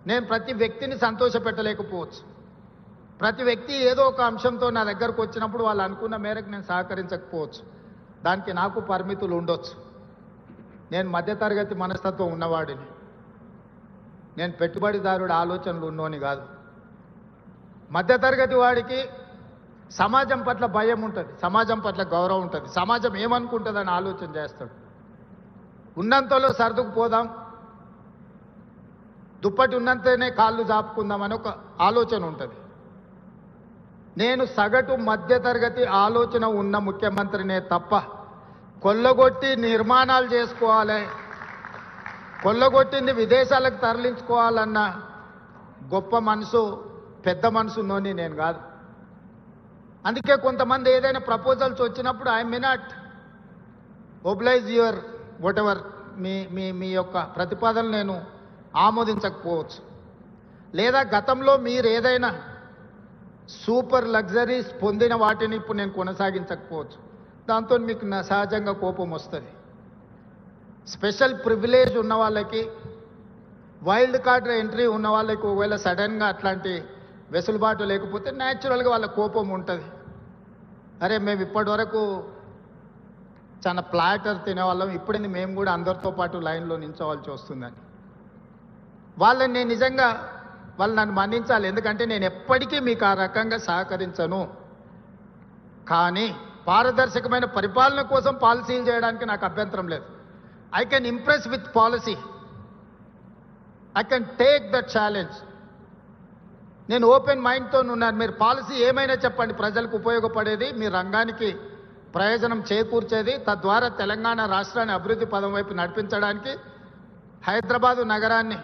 నేను ప్రతి వ్యక్తిని సంతోషపెట్టలేకపోవచ్చు. ప్రతి వ్యక్తి ఏదో ఒక అంశంతో నా దగ్గరకు వచ్చినప్పుడు వాళ్ళు అనుకున్న మేరకు నేను సహకరించకపోవచ్చు. దానికి నాకు పరిమితులు ఉండొచ్చు. నేను మధ్యతరగతి మనస్తత్వం ఉన్నవాడిని. నేను పెట్టుబడిదారుడి ఆలోచనలు ఉన్నోని కాదు. మధ్యతరగతి వాడికి సమాజం పట్ల భయం ఉంటుంది, సమాజం పట్ల గౌరవం ఉంటుంది, సమాజం ఏమనుకుంటుందని ఆలోచన చేస్తాడు. ఉన్నంతలో సర్దుకుపోదాం, దుప్పటి ఉన్నంతనే కాళ్ళు జాపుకుందామని ఒక ఆలోచన ఉంటుంది. నేను సగటు మధ్యతరగతి ఆలోచన ఉన్న ముఖ్యమంత్రినే తప్ప కొల్లగొట్టి నిర్మాణాలు చేసుకోవాలి, కొల్లగొట్టింది విదేశాలకు తరలించుకోవాలన్న గొప్ప మనసు, పెద్ద మనసు ఉన్నోని నేను కాదు. అందుకే కొంతమంది ఏదైనా ప్రపోజల్స్ వచ్చినప్పుడు I may not oblige your whatever మీ మీ మీ యొక్క ప్రతిపాదనలు నేను ఆమోదించకపోవచ్చు. లేదా గతంలో మీరు ఏదైనా సూపర్ లగ్జరీస్ పొందిన వాటిని ఇప్పుడు నేను కొనసాగించకపోవచ్చు. దాంతో మీకు సహజంగా కోపం వస్తుంది. స్పెషల్ ప్రివిలేజ్ ఉన్న వాళ్ళకి, వైల్డ్ కార్డ్ ఎంట్రీ ఉన్న వాళ్ళకి ఒకవేళ సడన్గా అట్లాంటి వెసులుబాటు లేకపోతే న్యాచురల్గా వాళ్ళ కోపం ఉంటుంది. అరే మేము ఇప్పటి వరకు చాలా ప్లాటర్ తినేవాళ్ళం, ఇప్పుడైంది మేము కూడా అందరితో పాటు లైన్లో నిల్చోవాల్సి వస్తుందని. వాళ్ళని నేను నిజంగా వాళ్ళు నన్ను మన్నించాలి, ఎందుకంటే నేను ఎప్పటికీ మీకు ఆ రకంగా సహకరించను. కానీ పారదర్శకమైన పరిపాలన కోసం పాలసీలు చేయడానికి నాకు అభ్యంతరం లేదు. I can impress with policy, I can take the challenge. నేను ఓపెన్ మైండ్తో ఉన్నాను. మీరు పాలసీ ఏమైనా చెప్పండి, ప్రజలకు ఉపయోగపడేది, మీ రంగానికి ప్రయోజనం చేకూర్చేది, తద్వారా తెలంగాణ రాష్ట్రాన్ని అభివృద్ధి పదం వైపు నడిపించడానికి, హైదరాబాదు నగరాన్ని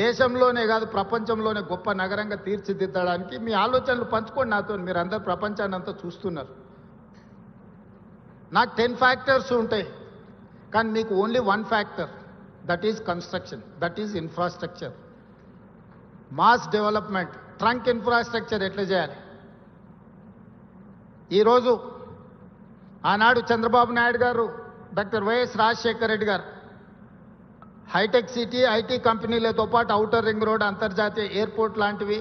దేశంలోనే కాదు ప్రపంచంలోనే గొప్ప నగరంగా తీర్చిదిద్దడానికి మీ ఆలోచనలు పంచుకోండి నాతో. మీరు అందరు ప్రపంచాన్ని అంతా చూస్తున్నారు. నాకు 10 ఫ్యాక్టర్స్ ఉంటాయి, కానీ మీకు only 1 factor, that is construction, that is infrastructure, mass development. Trunk infrastructure ఎట్లా చేయాలి? ఈరోజు ఆనాడు చంద్రబాబు నాయుడు గారు, డాక్టర్ వైఎస్ రాజశేఖర రెడ్డి గారు హైటెక్ సిటీ, ఐటీ కంపెనీలతో పాటు ఔటర్ రింగ్ రోడ్, అంతర్జాతీయ ఎయిర్పోర్ట్ లాంటివి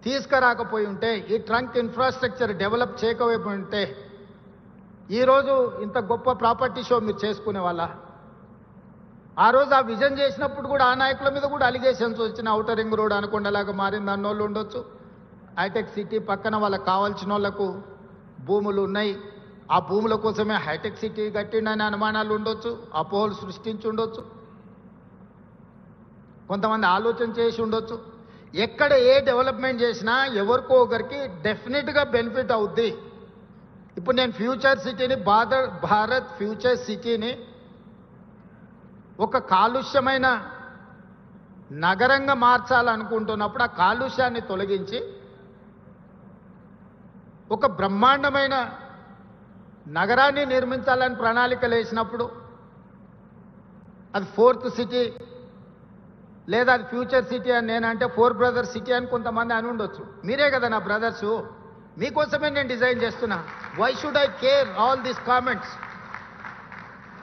తీసుకురాకపోయి ఉంటే, ఈ ట్రంక్ ఇన్ఫ్రాస్ట్రక్చర్ డెవలప్ చేయకపోయి ఉంటే ఈరోజు ఇంత గొప్ప ప్రాపర్టీ షో మీరు చేసుకునే వాళ్ళ. ఆ రోజు ఆ విజన్ చేసినప్పుడు కూడా ఆ నాయకుల మీద కూడా అలిగేషన్స్ వచ్చిన, ఔటర్ రింగ్ రోడ్ అనుకుండలాగా మారింది అన్నోళ్ళు ఉండొచ్చు. హైటెక్ సిటీ పక్కన వాళ్ళకి కావాల్సిన వాళ్ళకు భూములు ఉన్నాయి, ఆ భూముల కోసమే హైటెక్ సిటీ కట్టిండని అనుమానాలు ఉండొచ్చు, అపోహలు సృష్టించి ఉండొచ్చు, కొంతమంది ఆలోచన చేసి ఉండొచ్చు. ఎక్కడ ఏ డెవలప్మెంట్ చేసినా ఎవరికో ఒకరికి డెఫినెట్గా బెనిఫిట్ అవుద్ది. ఇప్పుడు నేను ఫ్యూచర్ సిటీని, భారత్ ఫ్యూచర్ సిటీని ఒక కాలుష్యమైన నగరంగా మార్చాలనుకుంటున్నప్పుడు ఆ కాలుష్యాన్ని తొలగించి ఒక బ్రహ్మాండమైన నగరాన్ని నిర్మించాలని ప్రణాళికలు వేసినప్పుడు అది 4th సిటీ లేదా అది ఫ్యూచర్ సిటీ అని నేనంటే 4 బ్రదర్స్ సిటీ అని కొంతమంది అని ఉండొచ్చు. మీరే కదా నా బ్రదర్సు, మీకోసమే నేను డిజైన్ చేస్తున్నా. Why should I care all these comments?